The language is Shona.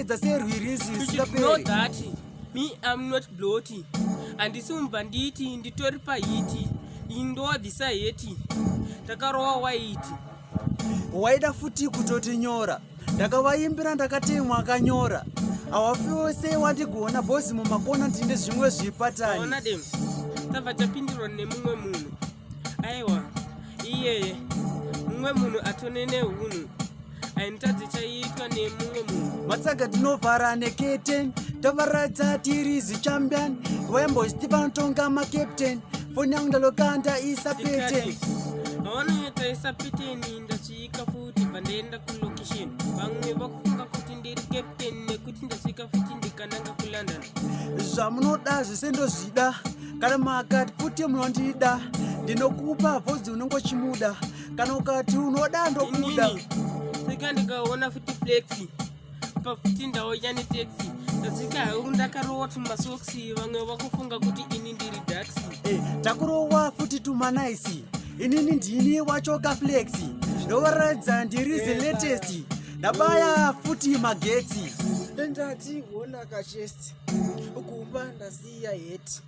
Wakaedza serwirizi know that me I'm not Blotty. And sumbanditi nditori pahiti. Indova visa heti. Takarowa waiti. Waida futi kutotinyora. Ndakavaimbira ndakatemwa akanyora. Hawafiwo sei wandigona bosi mumakona ndine zvimwe zvipatani. Ona dem. Tava chapindiro nemumwe munhu. Aiwa. Iyeye. Mumwe munhu atonene hunhu. Ainitadze chaiitwa nemumwe munhu. Matsaga tinovhara neketen. Tavaradza tirizi champion. Wembosti vanotonga makapten. Foni yangu ndalokanda isapeten. Aonoita isapeteni ndasvika futi pandaenda kulocation. Vamwe vakufunga kuti ndiri captain nekuti ndasvika futi ndikananga kuLondon. Zvamunoda zvese ndozvida. Kana makati futi munondida. Ndinokupa bvudzi unongochimuda. Kana ukati unoda ndokuda. Saka ndikaona futi flexi. Pafuti ndauya netaxi. Ndasvika ndakarowa tumasoksi. Vamwe vakufunga kuti ini ndiri daxi. Takurowa futi tumanaisi. Inini ndini wacho kaflexi. Ndovaradza ndiri the latest. Ndabaya futi magetsi. Ndati wona kachesti. Ukumba ndasiya heti.